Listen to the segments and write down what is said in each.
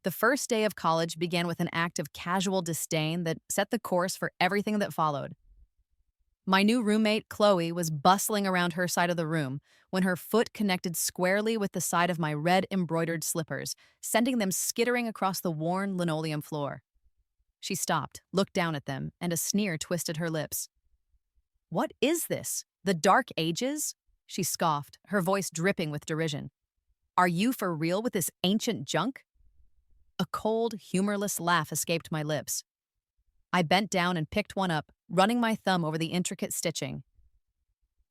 The first day of college began with an act of casual disdain that set the course for everything that followed. My new roommate, Chloe, was bustling around her side of the room when her foot connected squarely with the side of my red embroidered slippers, sending them skittering across the worn linoleum floor. She stopped, looked down at them, and a sneer twisted her lips. "What is this? The Dark Ages?" She scoffed, her voice dripping with derision. "Are you for real with this ancient junk?" A cold, humorless laugh escaped my lips. I bent down and picked one up, running my thumb over the intricate stitching.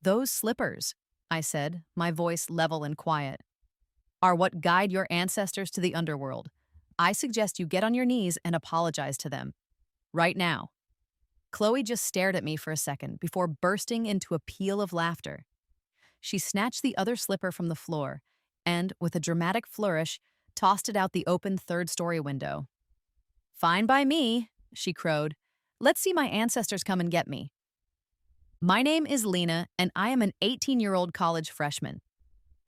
"Those slippers," I said, my voice level and quiet, "are what guide your ancestors to the underworld. I suggest you get on your knees and apologize to them. Right now." Chloe just stared at me for a second before bursting into a peal of laughter. She snatched the other slipper from the floor and, with a dramatic flourish, tossed it out the open third-story window. "Fine by me," she crowed. "Let's see my ancestors come and get me." My name is Lena, and I am an 18-year-old college freshman.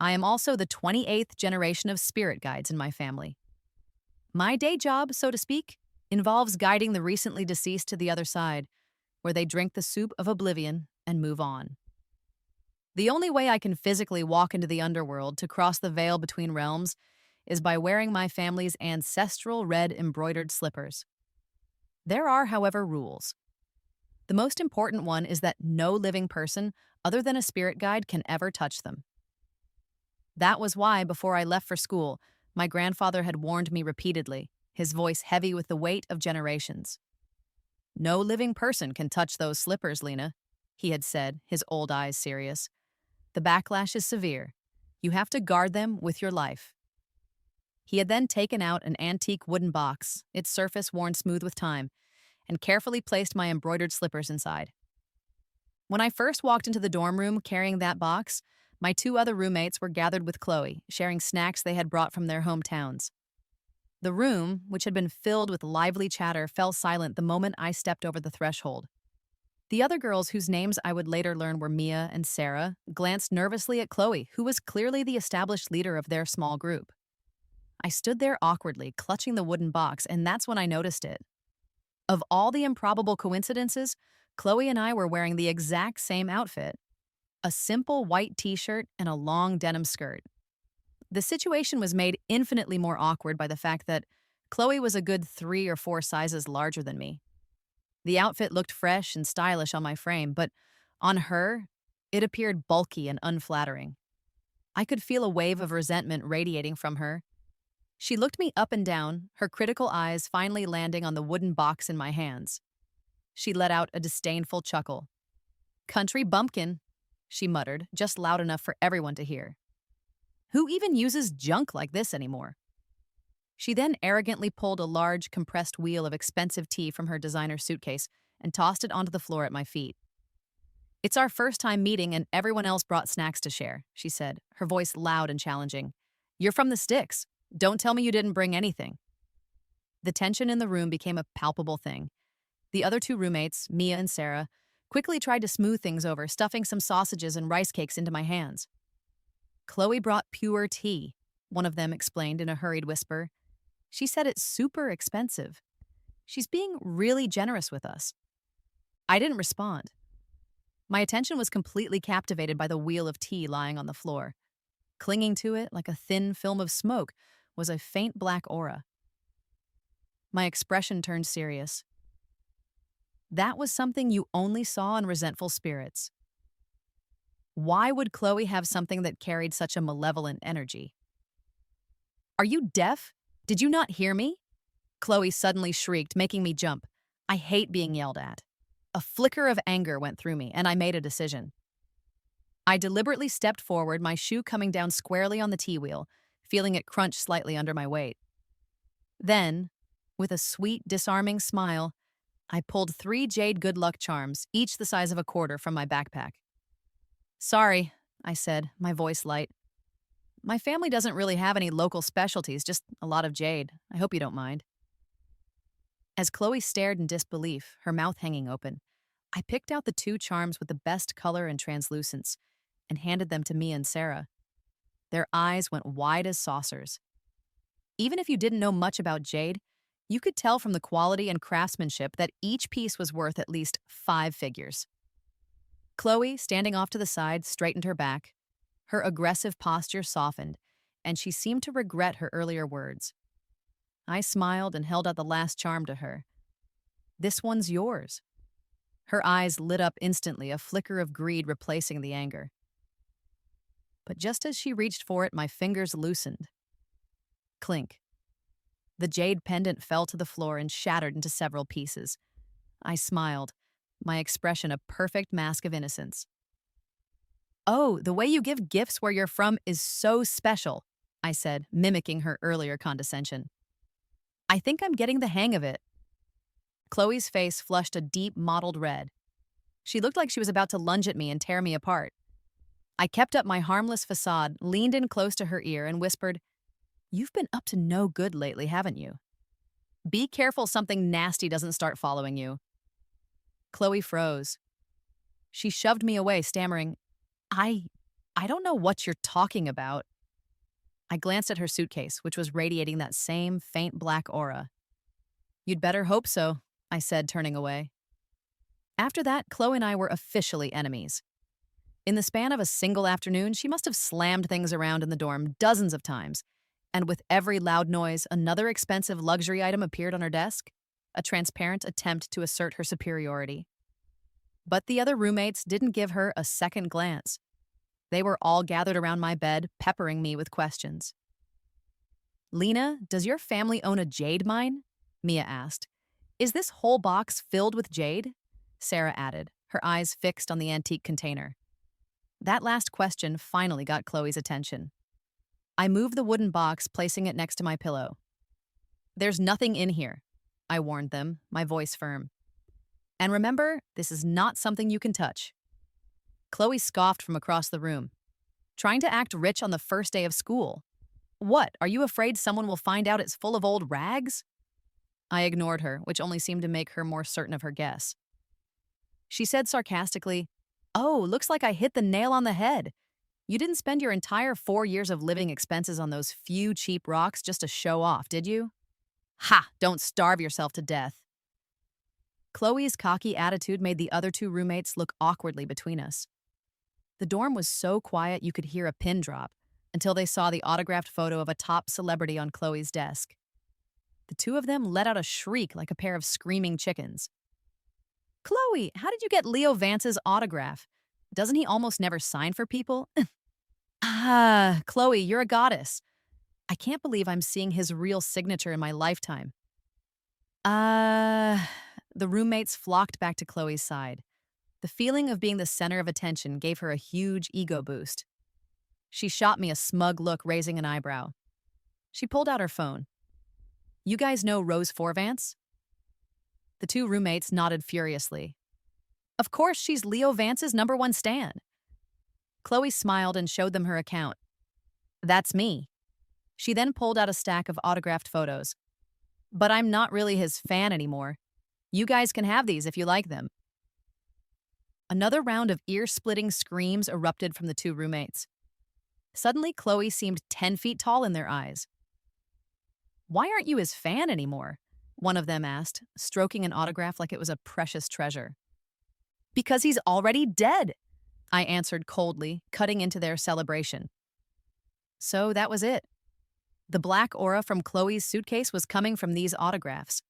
I am also the 28th generation of spirit guides in my family. My day job, so to speak, involves guiding the recently deceased to the other side, where they drink the soup of oblivion and move on. The only way I can physically walk into the underworld to cross the veil between realms is by wearing my family's ancestral red embroidered slippers. There are, however, rules. The most important one is that no living person, other than a spirit guide, can ever touch them. That was why, before I left for school, my grandfather had warned me repeatedly, his voice heavy with the weight of generations. "No living person can touch those slippers, Lena," he had said, his old eyes serious. "The backlash is severe. You have to guard them with your life." He had then taken out an antique wooden box, its surface worn smooth with time, and carefully placed my embroidered slippers inside. When I first walked into the dorm room carrying that box, my two other roommates were gathered with Chloe, sharing snacks they had brought from their hometowns. The room, which had been filled with lively chatter, fell silent the moment I stepped over the threshold. The other girls, whose names I would later learn were Mia and Sarah, glanced nervously at Chloe, who was clearly the established leader of their small group. I stood there awkwardly, clutching the wooden box, and that's when I noticed it. Of all the improbable coincidences, Chloe and I were wearing the exact same outfit: a simple white t-shirt and a long denim skirt. The situation was made infinitely more awkward by the fact that Chloe was a good 3 or 4 sizes larger than me. The outfit looked fresh and stylish on my frame, but on her, it appeared bulky and unflattering. I could feel a wave of resentment radiating from her. She looked me up and down, her critical eyes finally landing on the wooden box in my hands. She let out a disdainful chuckle. "Country bumpkin," she muttered, just loud enough for everyone to hear. "Who even uses junk like this anymore?" She then arrogantly pulled a large, compressed wheel of expensive tea from her designer suitcase and tossed it onto the floor at my feet. "It's our first time meeting and everyone else brought snacks to share," she said, her voice loud and challenging. "You're from the sticks. Don't tell me you didn't bring anything." The tension in the room became a palpable thing. The other two roommates, Mia and Sarah, quickly tried to smooth things over, stuffing some sausages and rice cakes into my hands. "Chloe brought pure tea," one of them explained in a hurried whisper. "She said it's super expensive. She's being really generous with us." I didn't respond. My attention was completely captivated by the wheel of tea lying on the floor. Clinging to it like a thin film of smoke was a faint black aura. My expression turned serious. That was something you only saw in resentful spirits. Why would Chloe have something that carried such a malevolent energy? "Are you deaf? Did you not hear me?" Chloe suddenly shrieked, making me jump. I hate being yelled at. A flicker of anger went through me, and I made a decision. I deliberately stepped forward, my shoe coming down squarely on the tea wheel, feeling it crunch slightly under my weight. Then, with a sweet, disarming smile, I pulled 3 jade good luck charms, each the size of a quarter, from my backpack. "Sorry," I said, my voice light. "My family doesn't really have any local specialties, just a lot of jade. I hope you don't mind." As Chloe stared in disbelief, her mouth hanging open, I picked out the 2 charms with the best color and translucence and handed them to Mia and Sarah. Their eyes went wide as saucers. Even if you didn't know much about jade, you could tell from the quality and craftsmanship that each piece was worth at least 5 figures. Chloe, standing off to the side, straightened her back. Her aggressive posture softened, and she seemed to regret her earlier words. I smiled and held out the last charm to her. This one's yours. Her eyes lit up instantly, a flicker of greed replacing the anger. But just as she reached for it, my fingers loosened. Clink. The jade pendant fell to the floor and shattered into several pieces. I smiled, my expression a perfect mask of innocence. Oh, the way you give gifts where you're from is so special, I said, mimicking her earlier condescension. I think I'm getting the hang of it. Chloe's face flushed a deep mottled red. She looked like she was about to lunge at me and tear me apart. I kept up my harmless facade, leaned in close to her ear, and whispered, "You've been up to no good lately, haven't you? Be careful something nasty doesn't start following you." Chloe froze. She shoved me away, stammering, I don't know what you're talking about." I glanced at her suitcase, which was radiating that same faint black aura. "You'd better hope so," I said, turning away. After that, Chloe and I were officially enemies. In the span of a single afternoon, she must have slammed things around in the dorm dozens of times, and with every loud noise, another expensive luxury item appeared on her desk, a transparent attempt to assert her superiority. But the other roommates didn't give her a second glance. They were all gathered around my bed, peppering me with questions. "Lena, does your family own a jade mine?" Mia asked. "Is this whole box filled with jade?" Sarah added, her eyes fixed on the antique container. That last question finally got Chloe's attention. I moved the wooden box, placing it next to my pillow. "There's nothing in here," I warned them, my voice firm. "And remember, this is not something you can touch." Chloe scoffed from across the room. "Trying to act rich on the first day of school? What, are you afraid someone will find out it's full of old rags?" I ignored her, which only seemed to make her more certain of her guess. She said sarcastically, "Oh, looks like I hit the nail on the head. You didn't spend your entire 4 years of living expenses on those few cheap rocks just to show off, did you? Ha! Don't starve yourself to death." Chloe's cocky attitude made the other two roommates look awkwardly between us. The dorm was so quiet you could hear a pin drop until they saw the autographed photo of a top celebrity on Chloe's desk. The two of them let out a shriek like a pair of screaming chickens. "Chloe, how did you get Leo Vance's autograph? Doesn't he almost never sign for people?" "Ah, Chloe, you're a goddess. I can't believe I'm seeing his real signature in my lifetime." The roommates flocked back to Chloe's side. The feeling of being the center of attention gave her a huge ego boost. She shot me a smug look, raising an eyebrow. She pulled out her phone. "You guys know Rose Forvance?" The two roommates nodded furiously. "Of course, she's Leo Vance's #1 stan." Chloe smiled and showed them her account. "That's me." She then pulled out a stack of autographed photos. "But I'm not really his fan anymore. You guys can have these if you like them." Another round of ear-splitting screams erupted from the two roommates. Suddenly, Chloe seemed 10 feet tall in their eyes. "Why aren't you his fan anymore?" one of them asked, stroking an autograph like it was a precious treasure. "Because he's already dead," I answered coldly, cutting into their celebration. So that was it. The black aura from Chloe's suitcase was coming from these autographs.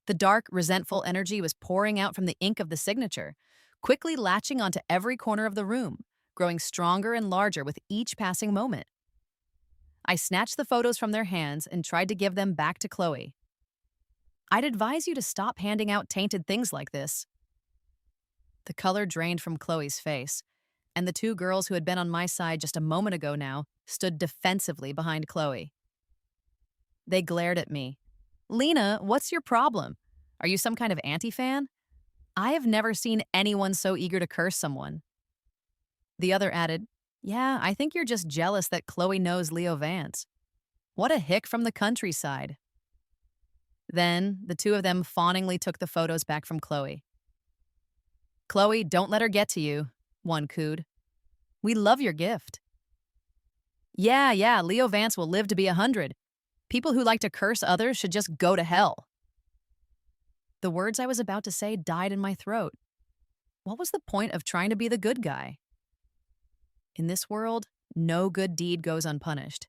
The dark, resentful energy was pouring out from the ink of the signature, quickly latching onto every corner of the room, growing stronger and larger with each passing moment. I snatched the photos from their hands and tried to give them back to Chloe. "I'd advise you to stop handing out tainted things like this." The color drained from Chloe's face, and the two girls who had been on my side just a moment ago now stood defensively behind Chloe. They glared at me. "Lena, what's your problem? Are you some kind of anti-fan? I have never seen anyone so eager to curse someone." The other added, "Yeah, I think you're just jealous that Chloe knows Leo Vance. What a hick from the countryside." Then, the two of them fawningly took the photos back from Chloe. "Chloe, don't let her get to you," one cooed. "We love your gift." Yeah, Leo Vance will live to be 100. People who like to curse others should just go to hell. The words I was about to say died in my throat. What was the point of trying to be the good guy? In this world, no good deed goes unpunished.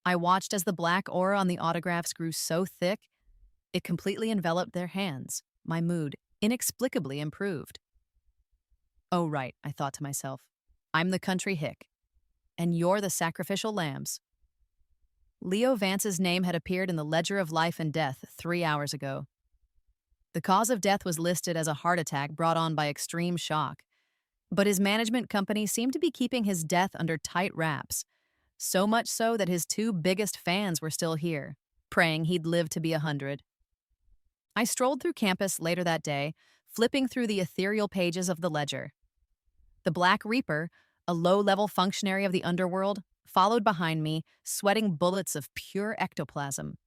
I watched as the black aura on the autographs grew so thick, it completely enveloped their hands. My mood inexplicably improved. Oh, right, I thought to myself. I'm the country hick, and you're the sacrificial lambs. Leo Vance's name had appeared in the ledger of life and death 3 hours ago. The cause of death was listed as a heart attack brought on by extreme shock, but his management company seemed to be keeping his death under tight wraps, so much so that his two biggest fans were still here, praying he'd live to be 100. I strolled through campus later that day, flipping through the ethereal pages of the ledger. The Black Reaper, a low-level functionary of the underworld, followed behind me, sweating bullets of pure ectoplasm.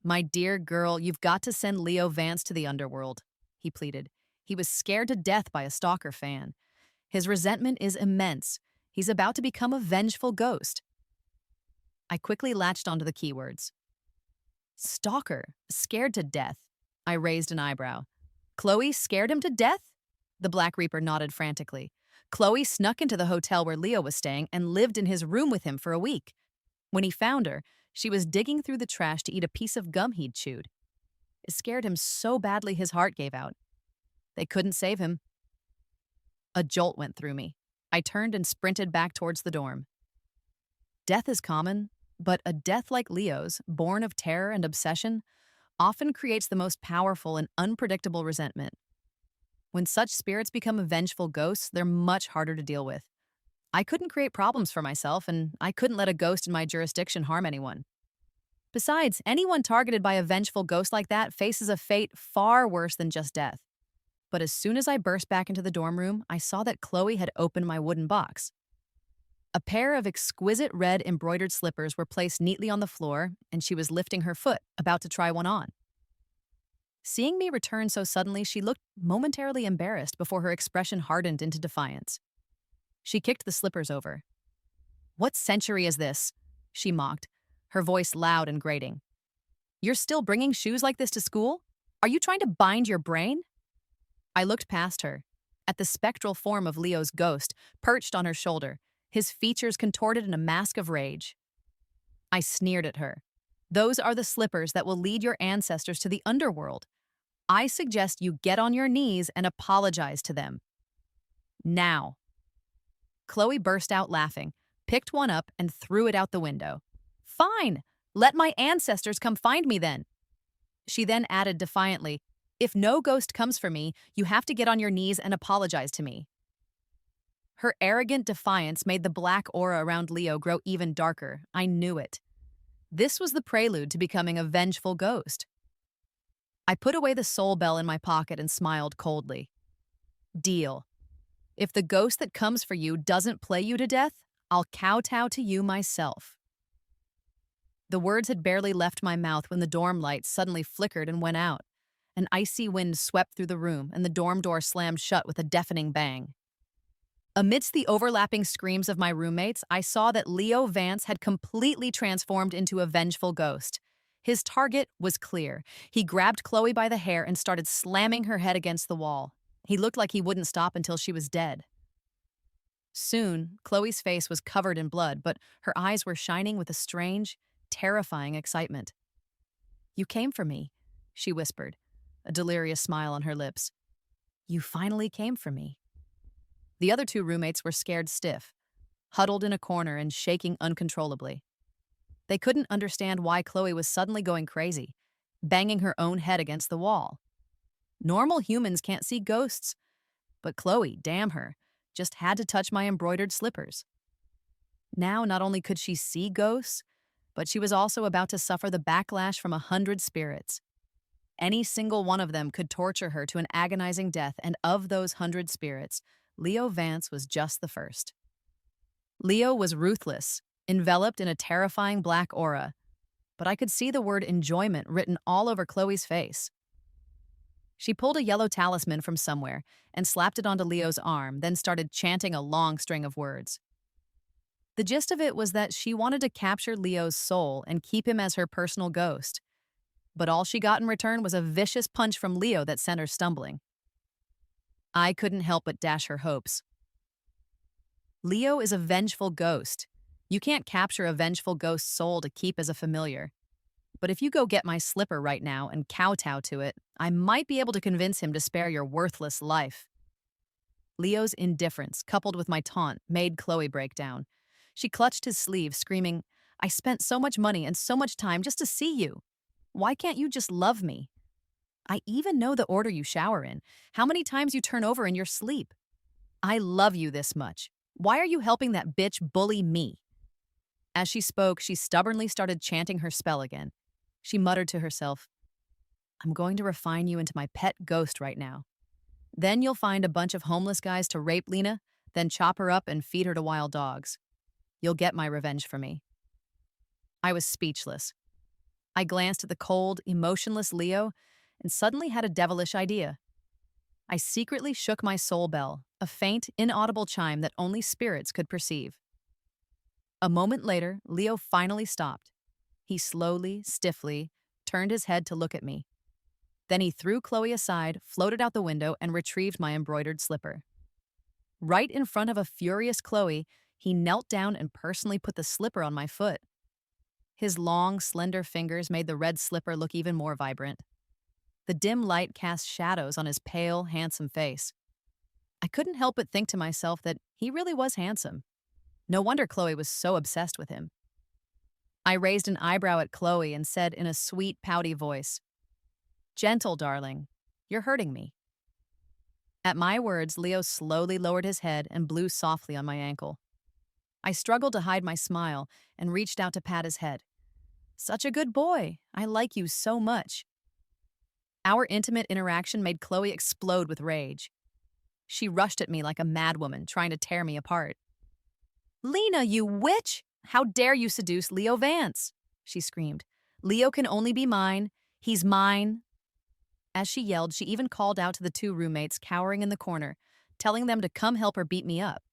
My dear girl, you've got to send Leo Vance to the underworld, he pleaded. He was scared to death by a stalker fan. His resentment is immense. He's about to become a vengeful ghost. I quickly latched onto the keywords. Stalker, scared to death. I raised an eyebrow. Chloe scared him to death? The Black Reaper nodded frantically. Chloe snuck into the hotel where Leo was staying and lived in his room with him for a week. When he found her, she was digging through the trash to eat a piece of gum he'd chewed. It scared him so badly his heart gave out. They couldn't save him. A jolt went through me. I turned and sprinted back towards the dorm. Death is common, but a death like Leo's, born of terror and obsession, often creates the most powerful and unpredictable resentment. When such spirits become vengeful ghosts, they're much harder to deal with. I couldn't create problems for myself, and I couldn't let a ghost in my jurisdiction harm anyone. Besides, anyone targeted by a vengeful ghost like that faces a fate far worse than just death. But as soon as I burst back into the dorm room, I saw that Chloe had opened my wooden box. A pair of exquisite red embroidered slippers were placed neatly on the floor, and she was lifting her foot, about to try one on. Seeing me return so suddenly, she looked momentarily embarrassed before her expression hardened into defiance. She kicked the slippers over. "What century is this?" she mocked, her voice loud and grating. "You're still bringing shoes like this to school? Are you trying to bind your brain?" I looked past her, at the spectral form of Leo's ghost, perched on her shoulder, his features contorted in a mask of rage. I sneered at her. "Those are the slippers that will lead your ancestors to the underworld. I suggest you get on your knees and apologize to them. Now." Chloe burst out laughing, picked one up, and threw it out the window. "Fine, let my ancestors come find me then." She then added defiantly, "If no ghost comes for me, you have to get on your knees and apologize to me." Her arrogant defiance made the black aura around Leo grow even darker. I knew it. This was the prelude to becoming a vengeful ghost. I put away the soul bell in my pocket and smiled coldly. "Deal. If the ghost that comes for you doesn't play you to death, I'll kowtow to you myself." The words had barely left my mouth when the dorm lights suddenly flickered and went out. An icy wind swept through the room, and the dorm door slammed shut with a deafening bang. Amidst the overlapping screams of my roommates, I saw that Leo Vance had completely transformed into a vengeful ghost. His target was clear. He grabbed Chloe by the hair and started slamming her head against the wall. He looked like he wouldn't stop until she was dead. Soon, Chloe's face was covered in blood, but her eyes were shining with a strange, terrifying excitement. "You came for me," she whispered, a delirious smile on her lips. "You finally came for me." The other two roommates were scared stiff, huddled in a corner and shaking uncontrollably. They couldn't understand why Chloe was suddenly going crazy, banging her own head against the wall. Normal humans can't see ghosts, but Chloe, damn her, just had to touch my embroidered slippers. Now, not only could she see ghosts, but she was also about to suffer the backlash from 100 spirits. Any single one of them could torture her to an agonizing death, and of those 100 spirits, Leo Vance was just the first. Leo was ruthless, enveloped in a terrifying black aura, but I could see the word enjoyment written all over Chloe's face. She pulled a yellow talisman from somewhere and slapped it onto Leo's arm, then started chanting a long string of words. The gist of it was that she wanted to capture Leo's soul and keep him as her personal ghost. But all she got in return was a vicious punch from Leo that sent her stumbling. I couldn't help but dash her hopes. Leo is a vengeful ghost. You can't capture a vengeful ghost's soul to keep as a familiar. But if you go get my slipper right now and kowtow to it, I might be able to convince him to spare your worthless life. Leo's indifference, coupled with my taunt, made Chloe break down. She clutched his sleeve, screaming, "I spent so much money and so much time just to see you. Why can't you just love me? I even know the order you shower in, how many times you turn over in your sleep. I love you this much. Why are you helping that bitch bully me?" As she spoke, she stubbornly started chanting her spell again. She muttered to herself, "I'm going to refine you into my pet ghost right now. Then you'll find a bunch of homeless guys to rape Lena, then chop her up and feed her to wild dogs. You'll get my revenge for me." I was speechless. I glanced at the cold, emotionless Leo and suddenly had a devilish idea. I secretly shook my soul bell, a faint, inaudible chime that only spirits could perceive. A moment later, Leo finally stopped. He slowly, stiffly, turned his head to look at me. Then he threw Chloe aside, floated out the window, and retrieved my embroidered slipper. Right in front of a furious Chloe, he knelt down and personally put the slipper on my foot. His long, slender fingers made the red slipper look even more vibrant. The dim light cast shadows on his pale, handsome face. I couldn't help but think to myself that he really was handsome. No wonder Chloe was so obsessed with him. I raised an eyebrow at Chloe and said in a sweet, pouty voice, "Gentle, darling. You're hurting me." At my words, Leo slowly lowered his head and blew softly on my ankle. I struggled to hide my smile and reached out to pat his head. "Such a good boy. I like you so much." Our intimate interaction made Chloe explode with rage. She rushed at me like a madwoman, trying to tear me apart. "Lena, you witch! How dare you seduce Leo Vance?" she screamed. "Leo can only be mine. He's mine." As she yelled, she even called out to the two roommates cowering in the corner, telling them to come help her beat me up.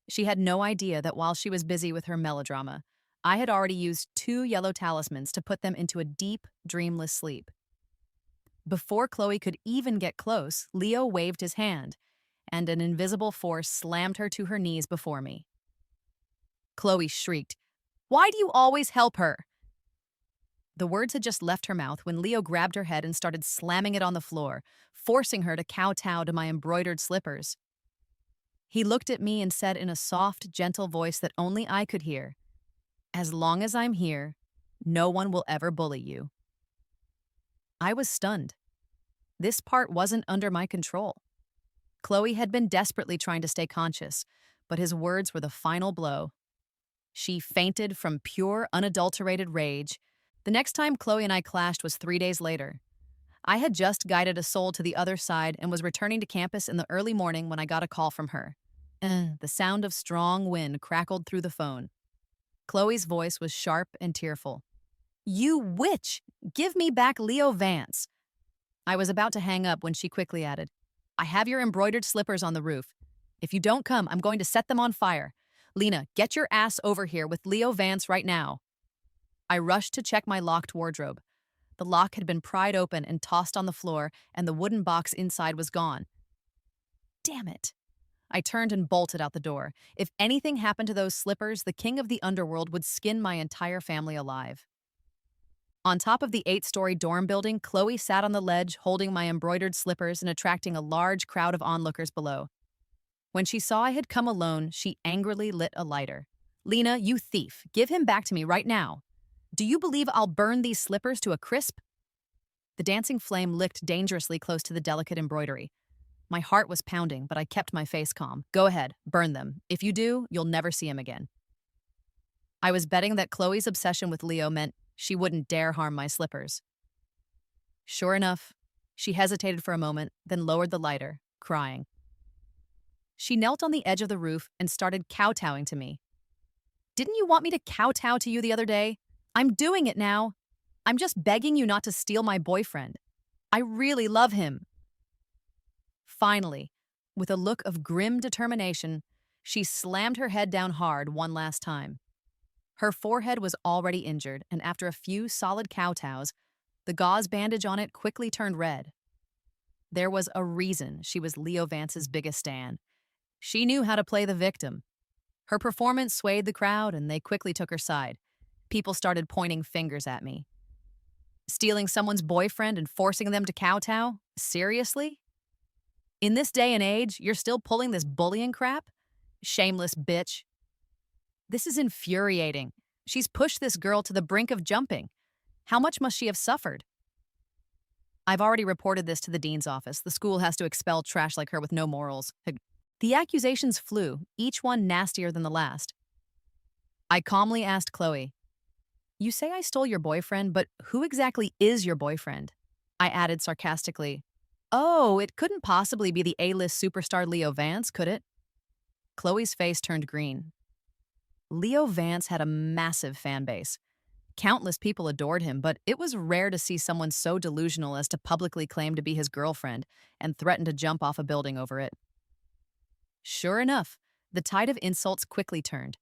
She had no idea that while she was busy with her melodrama, I had already used 2 yellow talismans to put them into a deep, dreamless sleep. Before Chloe could even get close, Leo waved his hand, and an invisible force slammed her to her knees before me. Chloe shrieked, "Why do you always help her?" The words had just left her mouth when Leo grabbed her head and started slamming it on the floor, forcing her to kowtow to my embroidered slippers. He looked at me and said in a soft, gentle voice that only I could hear, "As long as I'm here, no one will ever bully you." I was stunned. This part wasn't under my control. Chloe had been desperately trying to stay conscious, but his words were the final blow. She fainted from pure, unadulterated rage. The next time Chloe and I clashed was 3 days later. I had just guided a soul to the other side and was returning to campus in the early morning when I got a call from her. The sound of strong wind crackled through the phone. Chloe's voice was sharp and tearful. "You witch! Give me back Leo Vance." I was about to hang up when she quickly added, "I have your embroidered slippers on the roof. If you don't come, I'm going to set them on fire. Lena, get your ass over here with Leo Vance right now." I rushed to check my locked wardrobe. The lock had been pried open and tossed on the floor, and the wooden box inside was gone. Damn it. I turned and bolted out the door. If anything happened to those slippers, the king of the underworld would skin my entire family alive. On top of the 8-story dorm building, Chloe sat on the ledge holding my embroidered slippers and attracting a large crowd of onlookers below. When she saw I had come alone, she angrily lit a lighter. "Lena, you thief, give him back to me right now. Do you believe I'll burn these slippers to a crisp?" The dancing flame licked dangerously close to the delicate embroidery. My heart was pounding, but I kept my face calm. "Go ahead, burn them. If you do, you'll never see him again." I was betting that Chloe's obsession with Leo meant she wouldn't dare harm my slippers. Sure enough, she hesitated for a moment, then lowered the lighter, crying. She knelt on the edge of the roof and started kowtowing to me. "Didn't you want me to kowtow to you the other day? I'm doing it now. I'm just begging you not to steal my boyfriend. I really love him." Finally, with a look of grim determination, She slammed her head down hard one last time. Her forehead was already injured, and after a few solid kowtows, the gauze bandage on it quickly turned red. There was a reason she was Leo Vance's biggest stan. She knew how to play the victim. Her performance swayed the crowd, and they quickly took her side. People started pointing fingers at me. Stealing someone's boyfriend and forcing them to kowtow? Seriously? In this day and age, you're still pulling this bullying crap? Shameless bitch. This is infuriating. She's pushed this girl to the brink of jumping. How much must she have suffered? I've already reported this to the dean's office. The school has to expel trash like her with no morals. The accusations flew, each one nastier than the last. I calmly asked Chloe, "You say I stole your boyfriend, but who exactly is your boyfriend?" I added sarcastically, "Oh, it couldn't possibly be the A-list superstar Leo Vance, could it?" Chloe's face turned green. Leo Vance had a massive fan base. Countless people adored him, but it was rare to see someone so delusional as to publicly claim to be his girlfriend and threaten to jump off a building over it. Sure enough, the tide of insults quickly turned.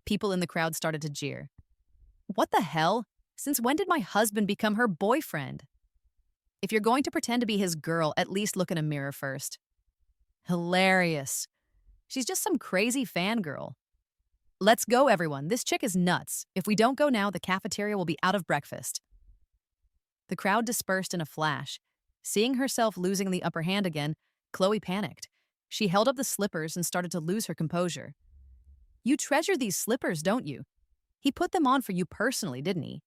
People in the crowd started to jeer. What the hell? Since when did my husband become her boyfriend? If you're going to pretend to be his girl, at least look in a mirror first. Hilarious. She's just some crazy fangirl. Let's go, everyone. This chick is nuts. If we don't go now, the cafeteria will be out of breakfast. The crowd dispersed in a flash. Seeing herself losing the upper hand again, Chloe panicked. She held up the slippers and started to lose her composure. You treasure these slippers, don't you? He put them on for you personally, didn't he?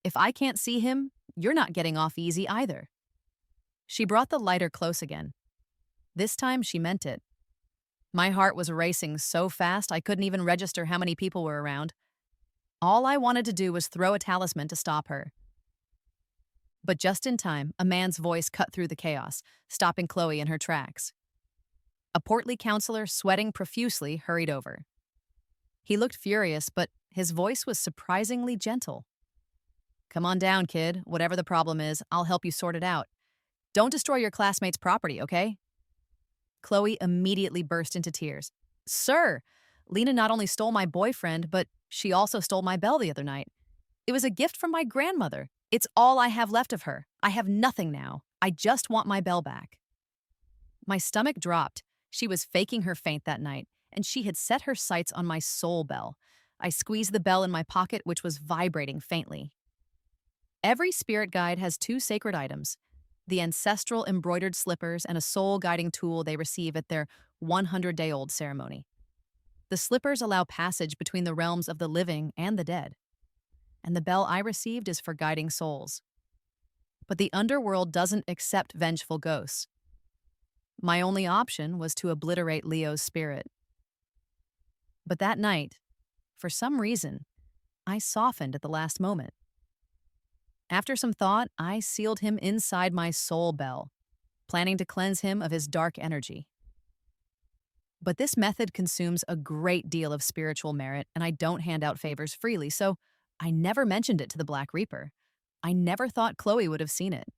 If I can't see him, you're not getting off easy either. She brought the lighter close again. This time she meant it. My heart was racing so fast I couldn't even register how many people were around. All I wanted to do was throw a talisman to stop her. But just in time, a man's voice cut through the chaos, stopping Chloe in her tracks. A portly counselor, sweating profusely, hurried over. He looked furious, but his voice was surprisingly gentle. Come on down, kid. Whatever the problem is, I'll help you sort it out. Don't destroy your classmate's property, okay? Chloe immediately burst into tears. Sir, Lena not only stole my boyfriend, but she also stole my bell the other night. It was a gift from my grandmother. It's all I have left of her. I have nothing now. I just want my bell back. My stomach dropped. She was faking her faint that night, and she had set her sights on my soul bell. I squeezed the bell in my pocket, which was vibrating faintly. Every spirit guide has two sacred items: the ancestral embroidered slippers and a soul-guiding tool they receive at their 100-day-old ceremony. The slippers allow passage between the realms of the living and the dead, and the bell I received is for guiding souls. But the underworld doesn't accept vengeful ghosts. My only option was to obliterate Leo's spirit. But that night, for some reason, I softened at the last moment. After some thought, I sealed him inside my soul bell, planning to cleanse him of his dark energy. But this method consumes a great deal of spiritual merit, and I don't hand out favors freely, so I never mentioned it to the Black Reaper. I never thought Chloe would have seen it.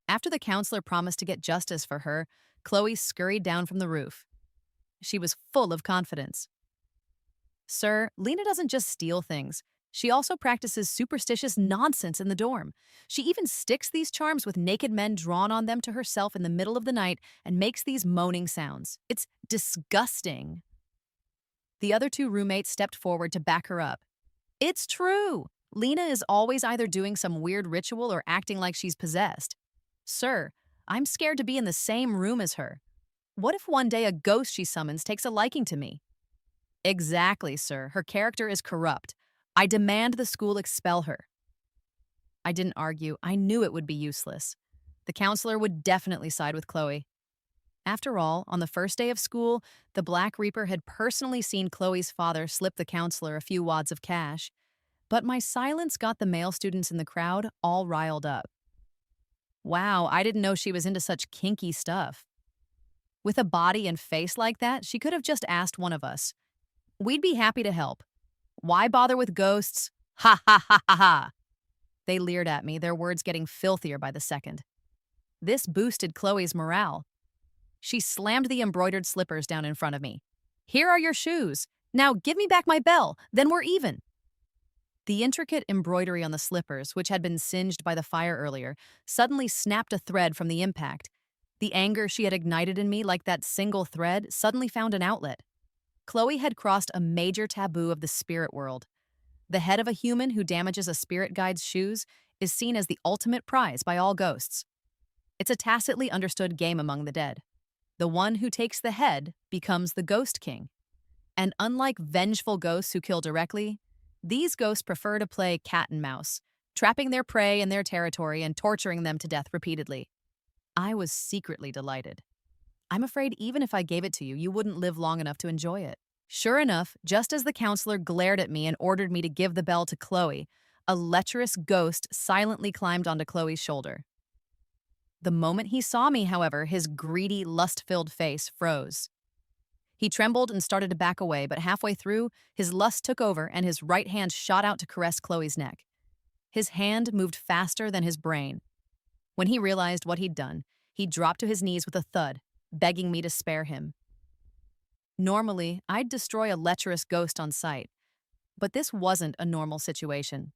After the counselor promised to get justice for her, Chloe scurried down from the roof. She was full of confidence. Sir, Lena doesn't just steal things. She also practices superstitious nonsense in the dorm. She even sticks these charms with naked men drawn on them to herself in the middle of the night and makes these moaning sounds. It's disgusting. The other two roommates stepped forward to back her up. It's true. Lena is always either doing some weird ritual or acting like she's possessed. Sir, I'm scared to be in the same room as her. What if one day a ghost she summons takes a liking to me? Exactly, sir. Her character is corrupt. I demand the school expel her. I didn't argue. I knew it would be useless. The counselor would definitely side with Chloe. After all, on the first day of school, the Black Reaper had personally seen Chloe's father slip the counselor a few wads of cash. But my silence got the male students in the crowd all riled up. Wow, I didn't know she was into such kinky stuff. With a body and face like that, she could have just asked one of us. We'd be happy to help. Why bother with ghosts? Ha ha ha ha ha. They leered at me, their words getting filthier by the second. This boosted Chloe's morale. She slammed the embroidered slippers down in front of me. Here are your shoes. Now give me back my bell, then we're even. The intricate embroidery on the slippers, which had been singed by the fire earlier, suddenly snapped a thread from the impact. The anger she had ignited in me, like that single thread, suddenly found an outlet. Chloe had crossed a major taboo of the spirit world. The head of a human who damages a spirit guide's shoes is seen as the ultimate prize by all ghosts. It's a tacitly understood game among the dead. The one who takes the head becomes the ghost king. And unlike vengeful ghosts who kill directly, these ghosts prefer to play cat and mouse, trapping their prey in their territory and torturing them to death repeatedly. I was secretly delighted. I'm afraid even if I gave it to you, you wouldn't live long enough to enjoy it. Sure enough, just as the counselor glared at me and ordered me to give the bell to Chloe, a lecherous ghost silently climbed onto Chloe's shoulder. The moment he saw me, however, his greedy, lust-filled face froze. He trembled and started to back away, but halfway through, his lust took over and his right hand shot out to caress Chloe's neck. His hand moved faster than his brain. When he realized what he'd done, he dropped to his knees with a thud, begging me to spare him. Normally, I'd destroy a lecherous ghost on sight, but this wasn't a normal situation.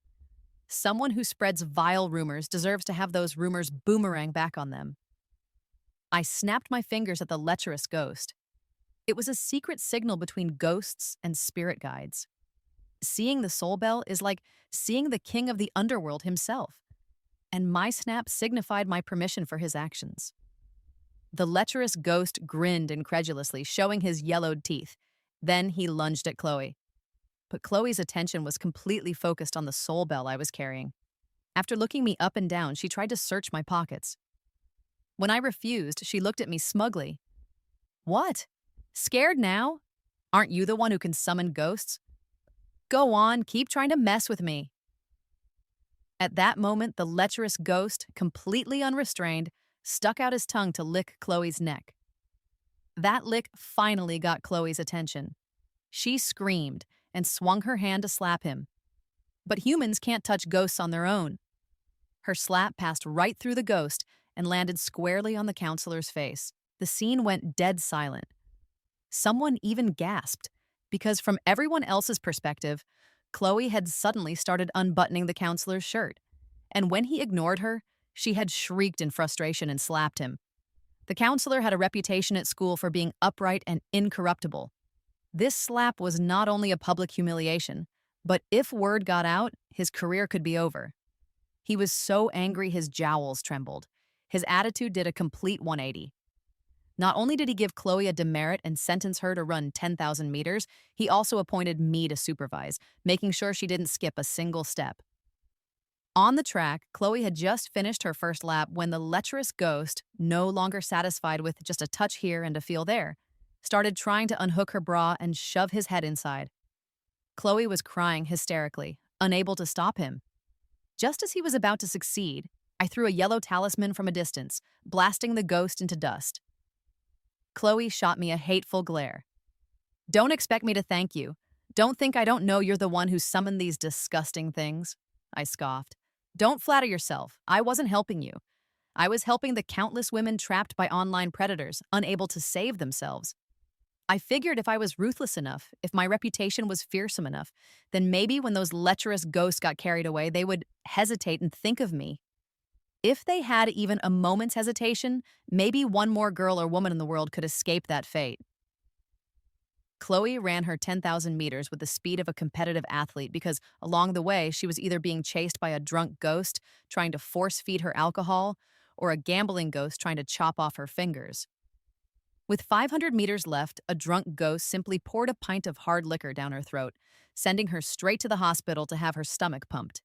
Someone who spreads vile rumors deserves to have those rumors boomerang back on them. I snapped my fingers at the lecherous ghost. It was a secret signal between ghosts and spirit guides. Seeing the soul bell is like seeing the king of the underworld himself, and my snap signified my permission for his actions. The lecherous ghost grinned incredulously, showing his yellowed teeth. Then he lunged at Chloe. But Chloe's attention was completely focused on the soul bell I was carrying. After looking me up and down, she tried to search my pockets. When I refused, she looked at me smugly. What? Scared now? Aren't you the one who can summon ghosts? Go on, keep trying to mess with me. At that moment, the lecherous ghost, completely unrestrained, stuck out his tongue to lick Chloe's neck. That lick finally got Chloe's attention. She screamed and swung her hand to slap him. But humans can't touch ghosts on their own. Her slap passed right through the ghost and landed squarely on the counselor's face. The scene went dead silent. Someone even gasped, because from everyone else's perspective, Chloe had suddenly started unbuttoning the counselor's shirt. And when he ignored her, she had shrieked in frustration and slapped him. The counselor had a reputation at school for being upright and incorruptible. This slap was not only a public humiliation, but if word got out, his career could be over. He was so angry his jowls trembled. His attitude did a complete 180. Not only did he give Chloe a demerit and sentence her to run 10,000 meters, he also appointed me to supervise, making sure she didn't skip a single step. On the track, Chloe had just finished her first lap when the lecherous ghost, no longer satisfied with just a touch here and a feel there, started trying to unhook her bra and shove his head inside. Chloe was crying hysterically, unable to stop him. Just as he was about to succeed, I threw a yellow talisman from a distance, blasting the ghost into dust. Chloe shot me a hateful glare. Don't expect me to thank you. Don't think I don't know you're the one who summoned these disgusting things, I scoffed. Don't flatter yourself. I wasn't helping you. I was helping the countless women trapped by online predators, unable to save themselves. I figured if I was ruthless enough, if my reputation was fearsome enough, then maybe when those lecherous ghosts got carried away, they would hesitate and think of me. If they had even a moment's hesitation, maybe one more girl or woman in the world could escape that fate. Chloe ran her 10,000 meters with the speed of a competitive athlete because along the way she was either being chased by a drunk ghost trying to force-feed her alcohol or a gambling ghost trying to chop off her fingers. With 500 meters left, a drunk ghost simply poured a pint of hard liquor down her throat, sending her straight to the hospital to have her stomach pumped.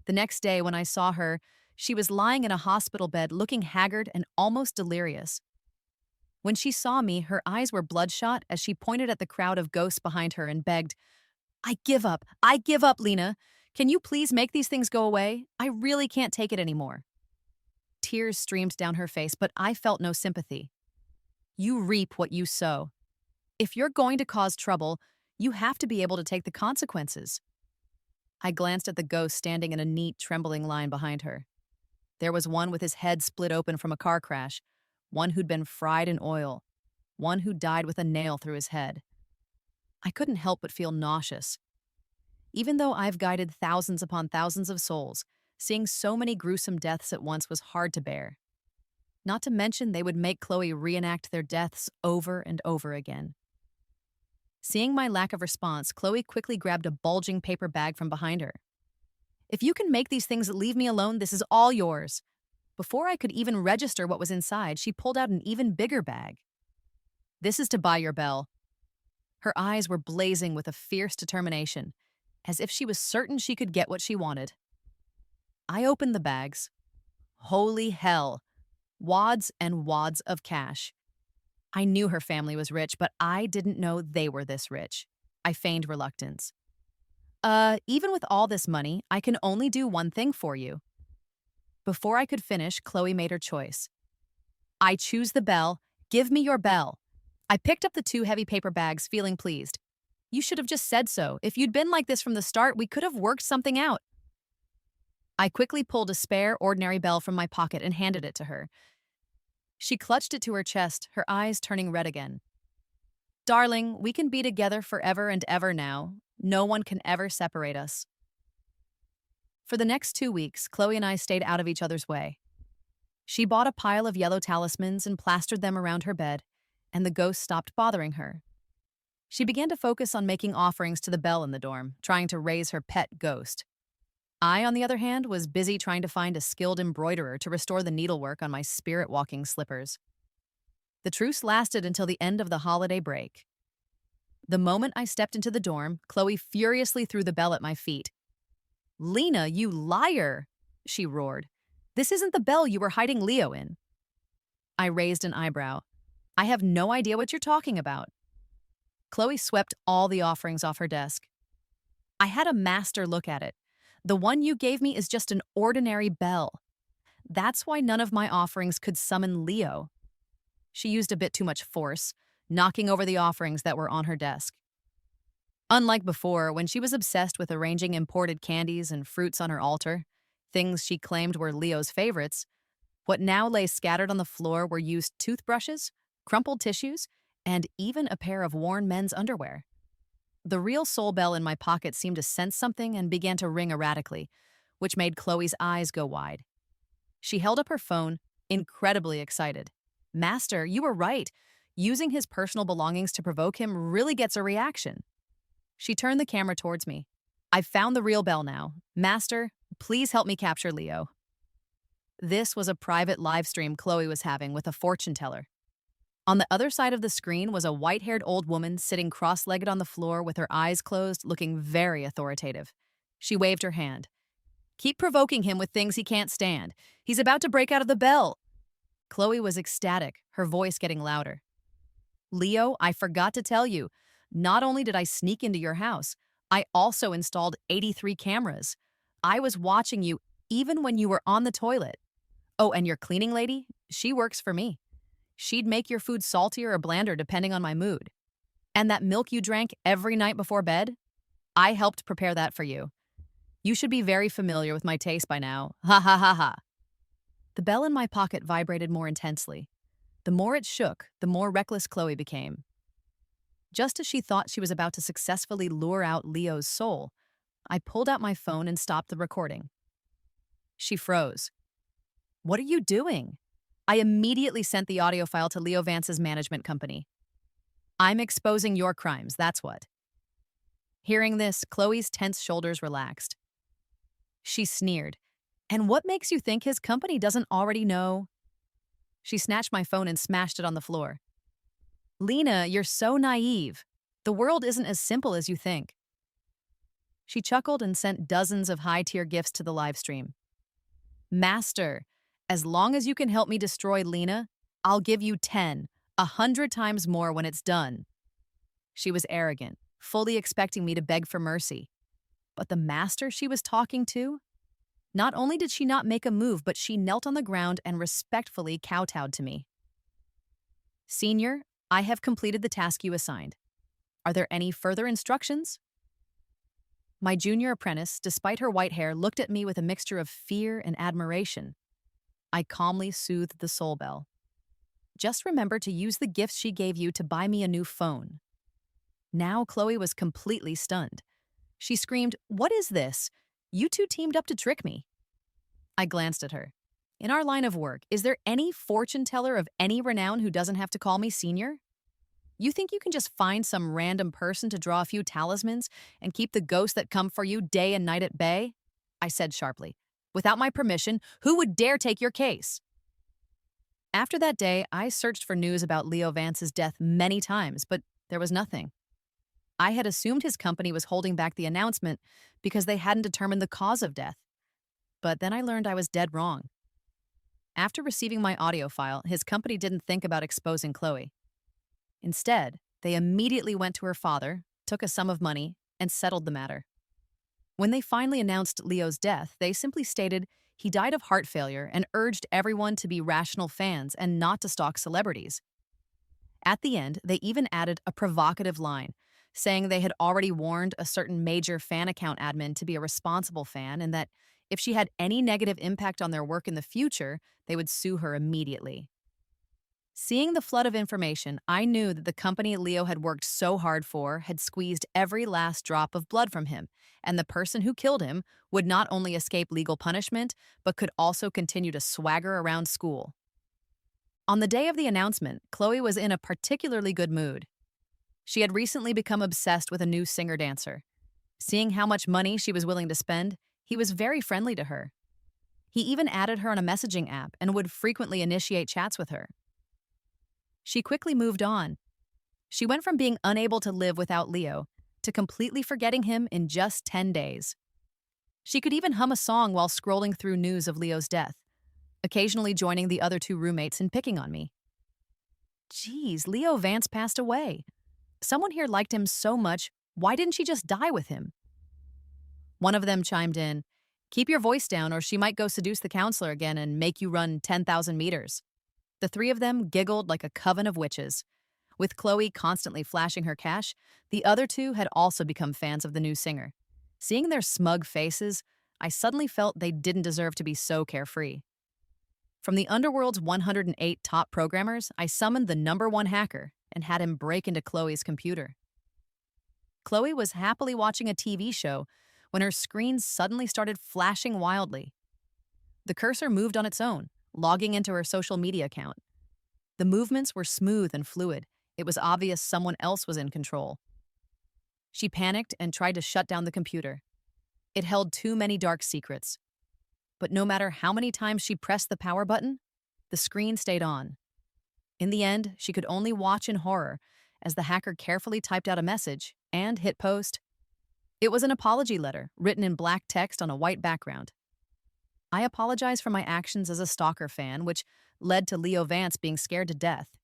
The next day when I saw her, she was lying in a hospital bed looking haggard and almost delirious. When she saw me, her eyes were bloodshot as she pointed at the crowd of ghosts behind her and begged, I give up, Lena. Can you please make these things go away? I really can't take it anymore. Tears streamed down her face, but I felt no sympathy. You reap what you sow. If you're going to cause trouble, you have to be able to take the consequences. I glanced at the ghost standing in a neat, trembling line behind her. There was one with his head split open from a car crash, one who'd been fried in oil, one who died with a nail through his head. I couldn't help but feel nauseous. Even though I've guided thousands upon thousands of souls, seeing so many gruesome deaths at once was hard to bear. Not to mention they would make Chloe reenact their deaths over and over again. Seeing my lack of response, Chloe quickly grabbed a bulging paper bag from behind her. "If you can make these things leave me alone, this is all yours." Before I could even register what was inside, she pulled out an even bigger bag. "This is to buy your bell." Her eyes were blazing with a fierce determination, as if she was certain she could get what she wanted. I opened the bags. Holy hell! Wads and wads of cash. I knew her family was rich, but I didn't know they were this rich. I feigned reluctance. Even with all this money, I can only do one thing for you." Before I could finish, Chloe made her choice. "I choose the bell. Give me your bell." I picked up the two heavy paper bags, feeling pleased. "You should have just said so. If you'd been like this from the start, we could have worked something out." I quickly pulled a spare, ordinary bell from my pocket and handed it to her. She clutched it to her chest, her eyes turning red again. "Darling, we can be together forever and ever now. No one can ever separate us." For the next 2 weeks, Chloe and I stayed out of each other's way. She bought a pile of yellow talismans and plastered them around her bed, and the ghost stopped bothering her. She began to focus on making offerings to the bell in the dorm, trying to raise her pet ghost. I, on the other hand, was busy trying to find a skilled embroiderer to restore the needlework on my spirit-walking slippers. The truce lasted until the end of the holiday break. The moment I stepped into the dorm, Chloe furiously threw the bell at my feet. "Lena, you liar!" she roared. "This isn't the bell you were hiding Leo in." I raised an eyebrow. "I have no idea what you're talking about." Chloe swept all the offerings off her desk. "I had a master look at it. The one you gave me is just an ordinary bell. That's why none of my offerings could summon Leo." She used a bit too much force, knocking over the offerings that were on her desk. Unlike before, when she was obsessed with arranging imported candies and fruits on her altar, things she claimed were Leo's favorites, what now lay scattered on the floor were used toothbrushes, crumpled tissues, and even a pair of worn men's underwear. The real soul bell in my pocket seemed to sense something and began to ring erratically, which made Chloe's eyes go wide. She held up her phone, incredibly excited. "Master, you were right. Using his personal belongings to provoke him really gets a reaction." She turned the camera towards me. "I've found the real bell now. Master, please help me capture Leo." This was a private live stream Chloe was having with a fortune teller. On the other side of the screen was a white-haired old woman sitting cross-legged on the floor with her eyes closed, looking very authoritative. She waved her hand. "Keep provoking him with things he can't stand. He's about to break out of the bell." Chloe was ecstatic, her voice getting louder. "Leo, I forgot to tell you. Not only did I sneak into your house, I also installed 83 cameras. I was watching you even when you were on the toilet. Oh, and your cleaning lady? She works for me. She'd make your food saltier or blander depending on my mood. And that milk you drank every night before bed? I helped prepare that for you. You should be very familiar with my taste by now. Ha ha ha ha." The bell in my pocket vibrated more intensely. The more it shook, the more reckless Chloe became. Just as she thought she was about to successfully lure out Leo's soul, I pulled out my phone and stopped the recording. She froze. "What are you doing?" I immediately sent the audio file to Leo Vance's management company. "I'm exposing your crimes, that's what." Hearing this, Chloe's tense shoulders relaxed. She sneered. "And what makes you think his company doesn't already know?" She snatched my phone and smashed it on the floor. "Lena, you're so naive. The world isn't as simple as you think." She chuckled and sent dozens of high-tier gifts to the live stream. "Master, as long as you can help me destroy Lena, I'll give you 10, 100 times more when it's done." She was arrogant, fully expecting me to beg for mercy. But the master she was talking to? Not only did she not make a move, but she knelt on the ground and respectfully kowtowed to me. "Senior, I have completed the task you assigned. Are there any further instructions?" My junior apprentice, despite her white hair, looked at me with a mixture of fear and admiration. I calmly soothed the soul bell. just remember to use the gifts she gave you to buy me a new phone." Now Chloe was completely stunned. She screamed, "What is this? You two teamed up to trick me." I glanced at her. "In our line of work, is there any fortune teller of any renown who doesn't have to call me senior? You think you can just find some random person to draw a few talismans and keep the ghosts that come for you day and night at bay?" I said sharply. "Without my permission, who would dare take your case?" After that day, I searched for news about Leo Vance's death many times, but there was nothing. I had assumed his company was holding back the announcement because they hadn't determined the cause of death. But then I learned I was dead wrong. After receiving my audio file, his company didn't think about exposing Chloe. Instead, they immediately went to her father, took a sum of money, and settled the matter. When they finally announced Leo's death, they simply stated he died of heart failure and urged everyone to be rational fans and not to stalk celebrities. At the end, they even added a provocative line, saying they had already warned a certain major fan account admin to be a responsible fan and that if she had any negative impact on their work in the future, they would sue her immediately. Seeing the flood of information, I knew that the company Leo had worked so hard for had squeezed every last drop of blood from him, and the person who killed him would not only escape legal punishment, but could also continue to swagger around school. On the day of the announcement, Chloe was in a particularly good mood. She had recently become obsessed with a new singer-dancer. Seeing how much money she was willing to spend, he was very friendly to her. He even added her on a messaging app and would frequently initiate chats with her. She quickly moved on. She went from being unable to live without Leo to completely forgetting him in just 10 days. She could even hum a song while scrolling through news of Leo's death, occasionally joining the other two roommates in picking on me. "Geez, Leo Vance passed away. Someone here liked him so much, why didn't she just die with him?" One of them chimed in, "Keep your voice down or she might go seduce the counselor again and make you run 10,000 meters. The three of them giggled like a coven of witches. With Chloe constantly flashing her cash, the other two had also become fans of the new singer. Seeing their smug faces, I suddenly felt they didn't deserve to be so carefree. From the underworld's 108 top programmers, I summoned the #1 hacker and had him break into Chloe's computer. Chloe was happily watching a TV show when her screen suddenly started flashing wildly. The cursor moved on its own, logging into her social media account. The movements were smooth and fluid. It was obvious someone else was in control. She panicked and tried to shut down the computer. It held too many dark secrets. But no matter how many times she pressed the power button, the screen stayed on. In the end, she could only watch in horror as the hacker carefully typed out a message and hit post. It was an apology letter written in black text on a white background. "I apologize for my actions as a stalker fan, which led to Leo Vance being scared to death.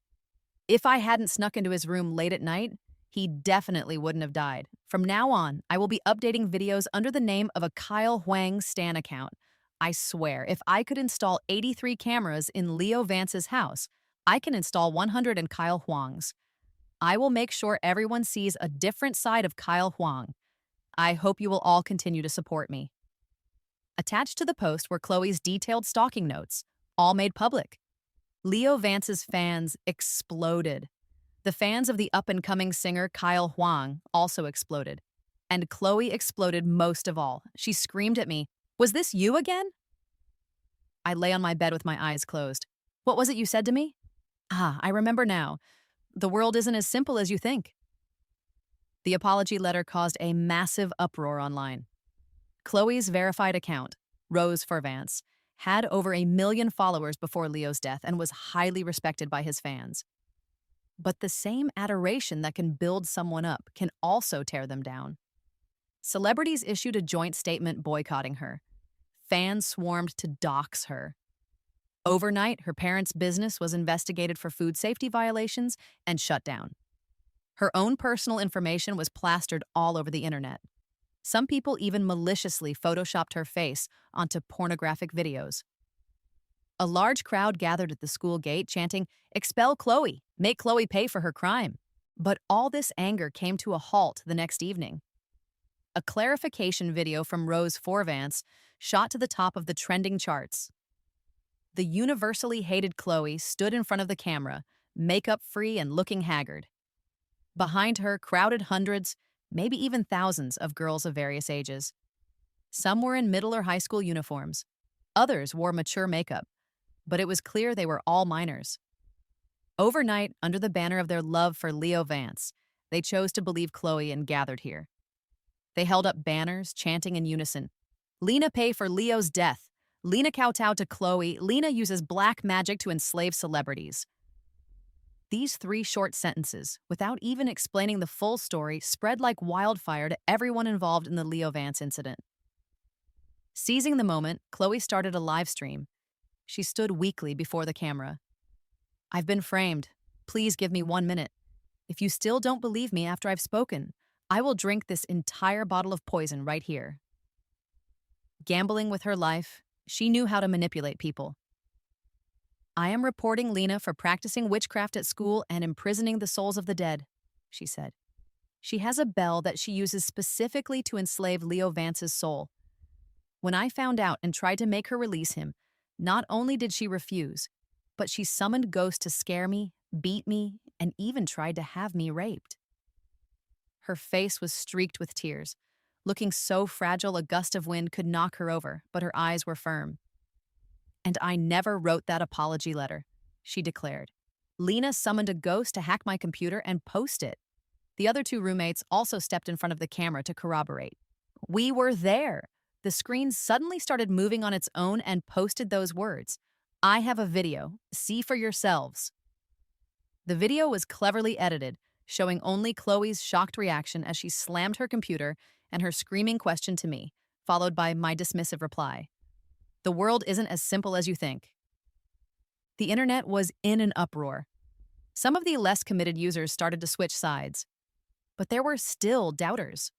If I hadn't snuck into his room late at night, he definitely wouldn't have died. From now on, I will be updating videos under the name of a Kyle Huang Stan account. I swear, if I could install 83 cameras in Leo Vance's house, I can install 100 in Kyle Huang's. I will make sure everyone sees a different side of Kyle Huang. I hope you will all continue to support me." Attached to the post were Chloe's detailed stalking notes, all made public. Leo Vance's fans exploded. The fans of the up-and-coming singer Kyle Huang also exploded. And Chloe exploded most of all. She screamed at me, "Was this you again?" I lay on my bed with my eyes closed. "What was it you said to me?" "Ah, I remember now. The world isn't as simple as you think." The apology letter caused a massive uproar online. Chloe's verified account, Rose for Vance, had over 1 million followers before Leo's death and was highly respected by his fans. But the same adoration that can build someone up can also tear them down. Celebrities issued a joint statement boycotting her. Fans swarmed to dox her. Overnight, her parents' business was investigated for food safety violations and shut down. Her own personal information was plastered all over the internet. Some people even maliciously photoshopped her face onto pornographic videos. A large crowd gathered at the school gate chanting, "Expel Chloe! Make Chloe pay for her crime!" But all this anger came to a halt the next evening. A clarification video from Rose Forvance shot to the top of the trending charts. The universally hated Chloe stood in front of the camera, makeup-free and looking haggard. Behind her crowded hundreds, maybe even thousands of girls of various ages. Some were in middle or high school uniforms. Others wore mature makeup, but it was clear they were all minors. Overnight, under the banner of their love for Leo Vance, they chose to believe Chloe and gathered here. They held up banners, chanting in unison, "Lena pay for Leo's death. Lena kowtow to Chloe. Lena uses black magic to enslave celebrities." These three short sentences, without even explaining the full story, spread like wildfire to everyone involved in the Leo Vance incident. Seizing the moment, Chloe started a live stream. She stood weakly before the camera. "I've been framed. Please give me 1 minute. If you still don't believe me after I've spoken, I will drink this entire bottle of poison right here." Gambling with her life, she knew how to manipulate people. "I am reporting Lena for practicing witchcraft at school and imprisoning the souls of the dead," she said. "She has a bell that she uses specifically to enslave Leo Vance's soul. When I found out and tried to make her release him, not only did she refuse, but she summoned ghosts to scare me, beat me, and even tried to have me raped." Her face was streaked with tears, looking so fragile a gust of wind could knock her over, but her eyes were firm. "And I never wrote that apology letter," she declared. "Lena summoned a ghost to hack my computer and post it." The other two roommates also stepped in front of the camera to corroborate. "We were there. The screen suddenly started moving on its own and posted those words. I have a video. See for yourselves." The video was cleverly edited, showing only Chloe's shocked reaction as she slammed her computer and her screaming question to me, followed by my dismissive reply. "The world isn't as simple as you think." The internet was in an uproar. Some of the less committed users started to switch sides, but there were still doubters.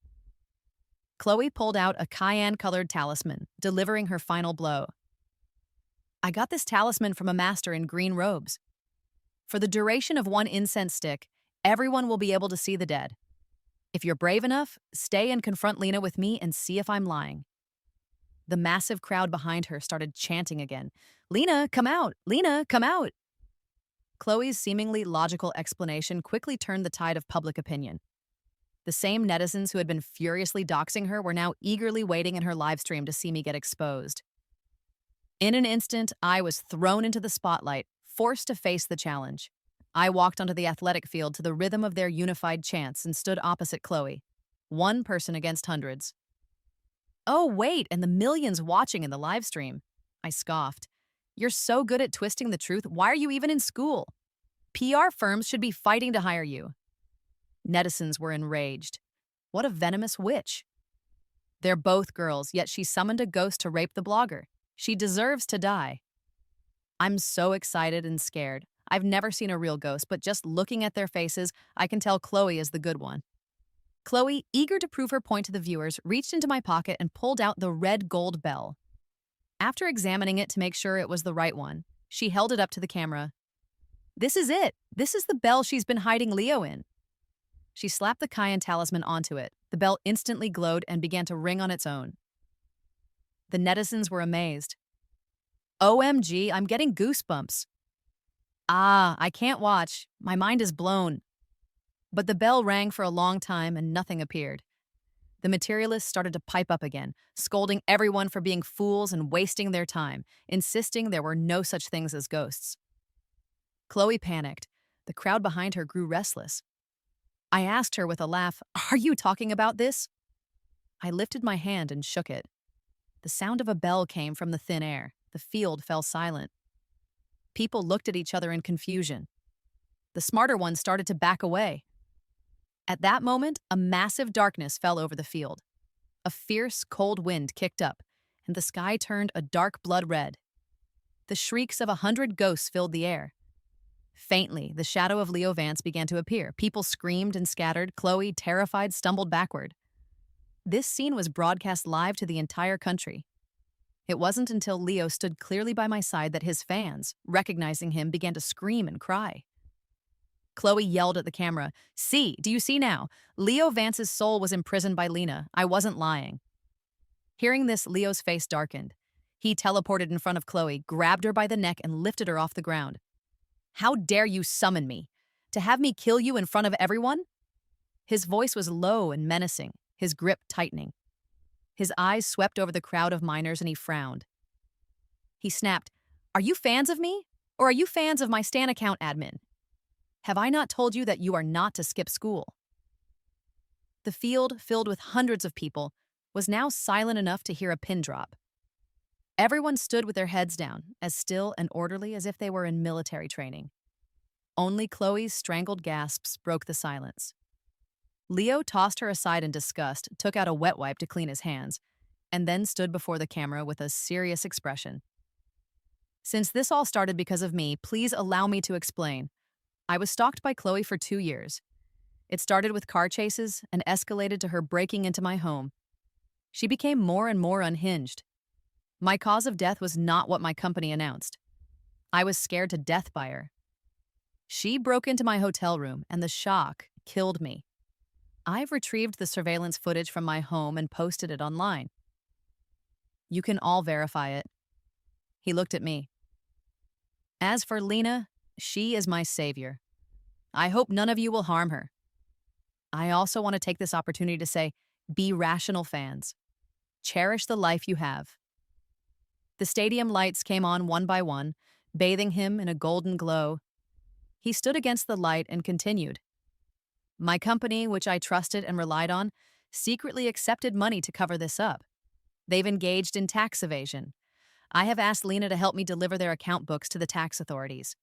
Chloe pulled out a cayenne-colored talisman, delivering her final blow. "I got this talisman from a master in green robes. For the duration of one incense stick, everyone will be able to see the dead. If you're brave enough, stay and confront Lena with me and see if I'm lying." The massive crowd behind her started chanting again, "Lena, come out! Lena, come out!" Chloe's seemingly logical explanation quickly turned the tide of public opinion. The same netizens who had been furiously doxing her were now eagerly waiting in her livestream to see me get exposed. In an instant, I was thrown into the spotlight, forced to face the challenge. I walked onto the athletic field to the rhythm of their unified chants and stood opposite Chloe. One person against hundreds. "Oh, wait, and the millions watching in the live stream," I scoffed. "You're so good at twisting the truth, why are you even in school? PR firms should be fighting to hire you." Netizens were enraged. What a venomous witch. They're both girls, yet she summoned a ghost to rape the blogger. She deserves to die. I'm so excited and scared. I've never seen a real ghost, but just looking at their faces, I can tell Chloe is the good one. Chloe, eager to prove her point to the viewers, reached into my pocket and pulled out the red gold bell. After examining it to make sure it was the right one, she held it up to the camera. "This is it. This is the bell she's been hiding Leo in." She slapped the cayenne talisman onto it. The bell instantly glowed and began to ring on its own. The netizens were amazed. "OMG, I'm getting goosebumps." "Ah, I can't watch. My mind is blown." But the bell rang for a long time and nothing appeared. The materialists started to pipe up again, scolding everyone for being fools and wasting their time, insisting there were no such things as ghosts. Chloe panicked. The crowd behind her grew restless. I asked her with a laugh, "Are you talking about this?" I lifted my hand and shook it. The sound of a bell came from the thin air. The field fell silent. People looked at each other in confusion. The smarter ones started to back away. At that moment, a massive darkness fell over the field. A fierce, cold wind kicked up, and the sky turned a dark blood red. The shrieks of 100 ghosts filled the air. Faintly, the shadow of Leo Vance began to appear. People screamed and scattered. Chloe, terrified, stumbled backward. This scene was broadcast live to the entire country. It wasn't until Leo stood clearly by my side that his fans, recognizing him, began to scream and cry. Chloe yelled at the camera, "See, do you see now? Leo Vance's soul was imprisoned by Lena. I wasn't lying." Hearing this, Leo's face darkened. He teleported in front of Chloe, grabbed her by the neck, and lifted her off the ground. How dare you summon me? To have me kill you in front of everyone? His voice was low and menacing, his grip tightening. His eyes swept over the crowd of miners and he frowned. He snapped, "Are you fans of me? Or are you fans of my Stan account admin? Have I not told you that you are not to skip school?" The field, filled with hundreds of people, was now silent enough to hear a pin drop. Everyone stood with their heads down, as still and orderly as if they were in military training. Only Chloe's strangled gasps broke the silence. Leo tossed her aside in disgust, took out a wet wipe to clean his hands, and then stood before the camera with a serious expression. "Since this all started because of me, please allow me to explain. I was stalked by Chloe for 2 years. It started with car chases and escalated to her breaking into my home. She became more and more unhinged. My cause of death was not what my company announced. I was scared to death by her. She broke into my hotel room, and the shock killed me. I've retrieved the surveillance footage from my home and posted it online. You can all verify it." He looked at me. "As for Lena, she is my savior. I hope none of you will harm her. I also want to take this opportunity to say, be rational fans. Cherish the life you have." The stadium lights came on one by one, bathing him in a golden glow. He stood against the light and continued. "My company, which I trusted and relied on, secretly accepted money to cover this up. They've engaged in tax evasion. I have asked Lena to help me deliver their account books to the tax authorities.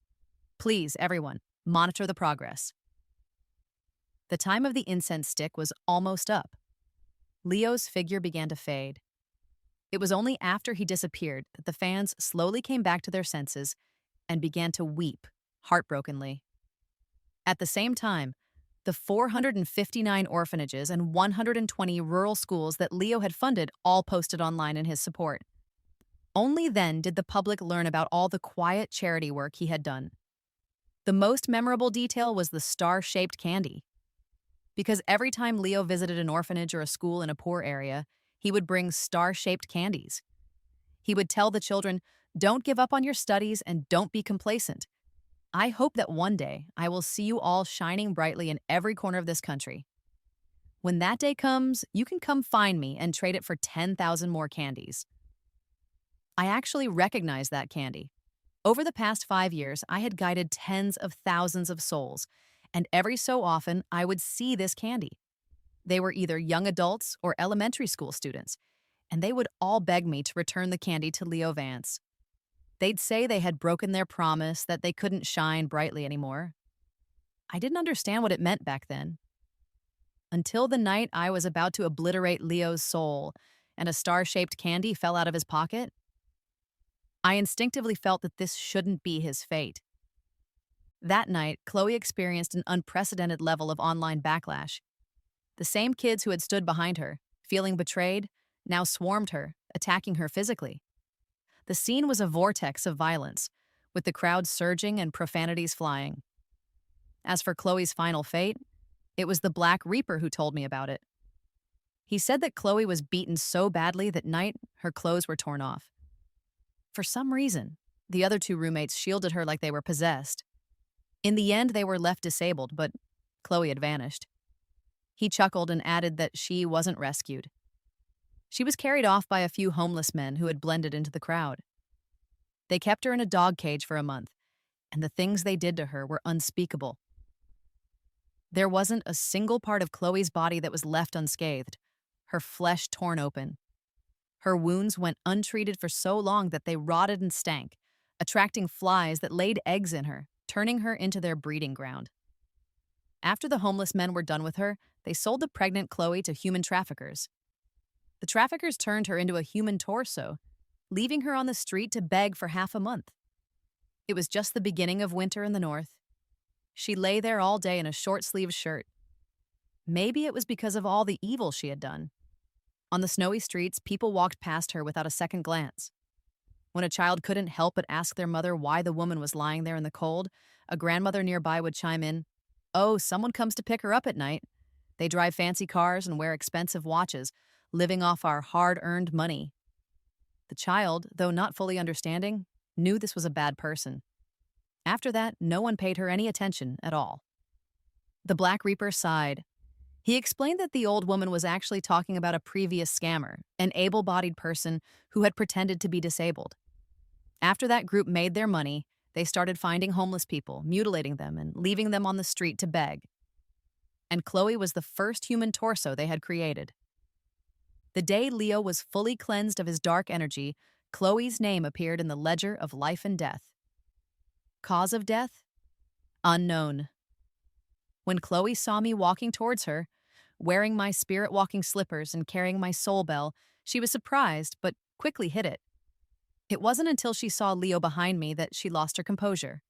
Please, everyone, monitor the progress." The time of the incense stick was almost up. Leo's figure began to fade. It was only after he disappeared that the fans slowly came back to their senses and began to weep heartbrokenly. At the same time, the 459 orphanages and 120 rural schools that Leo had funded all posted online in his support. Only then did the public learn about all the quiet charity work he had done. The most memorable detail was the star-shaped candy. Because every time Leo visited an orphanage or a school in a poor area, he would bring star-shaped candies. He would tell the children, "Don't give up on your studies and don't be complacent. I hope that one day I will see you all shining brightly in every corner of this country. When that day comes, you can come find me and trade it for 10,000 more candies." I actually recognized that candy. Over the past 5 years, I had guided tens of thousands of souls, and every so often I would see this candy. They were either young adults or elementary school students, and they would all beg me to return the candy to Leo Vance. They'd say they had broken their promise, that they couldn't shine brightly anymore. I didn't understand what it meant back then. Until the night I was about to obliterate Leo's soul and a star-shaped candy fell out of his pocket. I instinctively felt that this shouldn't be his fate. That night, Chloe experienced an unprecedented level of online backlash. The same kids who had stood behind her, feeling betrayed, now swarmed her, attacking her physically. The scene was a vortex of violence, with the crowd surging and profanities flying. As for Chloe's final fate, it was the Black Reaper who told me about it. He said that Chloe was beaten so badly that night her clothes were torn off. For some reason, the other 2 roommates shielded her like they were possessed. In the end, they were left disabled, but Chloe had vanished. He chuckled and added that she wasn't rescued. She was carried off by a few homeless men who had blended into the crowd. They kept her in a dog cage for a month, and the things they did to her were unspeakable. There wasn't a single part of Chloe's body that was left unscathed, her flesh torn open. Her wounds went untreated for so long that they rotted and stank, attracting flies that laid eggs in her, turning her into their breeding ground. After the homeless men were done with her, they sold the pregnant Chloe to human traffickers. The traffickers turned her into a human torso, leaving her on the street to beg for half a month. It was just the beginning of winter in the north. She lay there all day in a short-sleeved shirt. Maybe it was because of all the evil she had done. On the snowy streets, people walked past her without a second glance. When a child couldn't help but ask their mother why the woman was lying there in the cold, a grandmother nearby would chime in, "Oh, someone comes to pick her up at night. They drive fancy cars and wear expensive watches, living off our hard-earned money." The child, though not fully understanding, knew this was a bad person. After that, no one paid her any attention at all. The Black Reaper sighed. He explained that the old woman was actually talking about a previous scammer, an able-bodied person who had pretended to be disabled. After that group made their money, they started finding homeless people, mutilating them, and leaving them on the street to beg. And Chloe was the first human torso they had created. The day Leo was fully cleansed of his dark energy, Chloe's name appeared in the ledger of life and death. Cause of death? Unknown. When Chloe saw me walking towards her, wearing my spirit-walking slippers and carrying my soul bell, she was surprised, but quickly hid it. It wasn't until she saw Leo behind me that she lost her composure.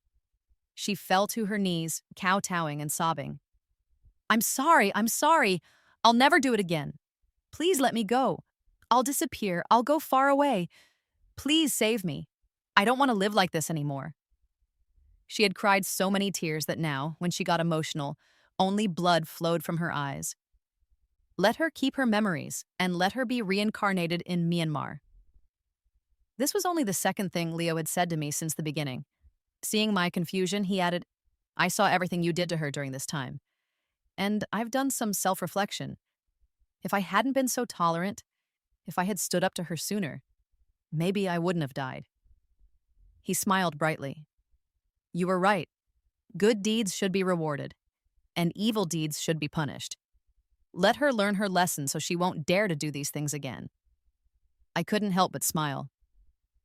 She fell to her knees, kowtowing and sobbing. I'm sorry. I'll never do it again. Please let me go. I'll disappear. I'll go far away. Please save me. I don't want to live like this anymore." She had cried so many tears that now, when she got emotional, only blood flowed from her eyes. Let her keep her memories, and let her be reincarnated in Myanmar. This was only the second thing Leo had said to me since the beginning. Seeing my confusion, he added, "I saw everything you did to her during this time. And I've done some self-reflection. If I hadn't been so tolerant, if I had stood up to her sooner, maybe I wouldn't have died." He smiled brightly. "You were right. Good deeds should be rewarded, and evil deeds should be punished. Let her learn her lesson so she won't dare to do these things again." I couldn't help but smile.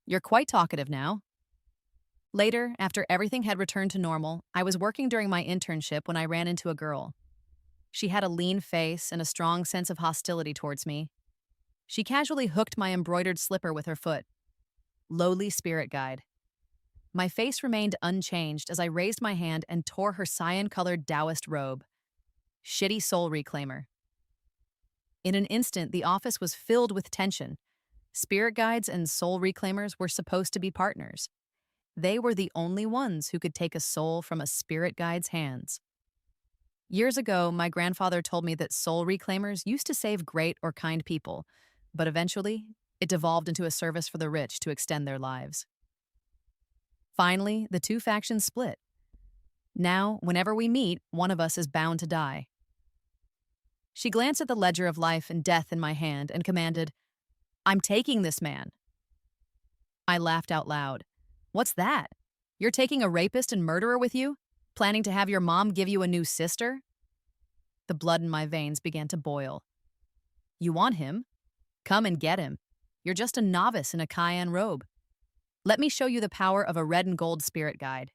"You're quite talkative now." Later, after everything had returned to normal, I was working during my internship when I ran into a girl. She had a lean face and a strong sense of hostility towards me. She casually hooked my embroidered slipper with her foot. Lowly spirit guide. My face remained unchanged as I raised my hand and tore her cyan-colored Taoist robe. Shitty soul reclaimer. In an instant, the office was filled with tension. Spirit guides and soul reclaimers were supposed to be partners. They were the only ones who could take a soul from a spirit guide's hands. Years ago, my grandfather told me that soul reclaimers used to save great or kind people, but eventually, it devolved into a service for the rich to extend their lives. Finally, the two factions split. Now, whenever we meet, one of us is bound to die. She glanced at the ledger of life and death in my hand and commanded, "I'm taking this man." I laughed out loud. "What's that? You're taking a rapist and murderer with you? Planning to have your mom give you a new sister?" The blood in my veins began to boil. "You want him? Come and get him. You're just a novice in a cayenne robe. Let me show you the power of a red and gold spirit guide."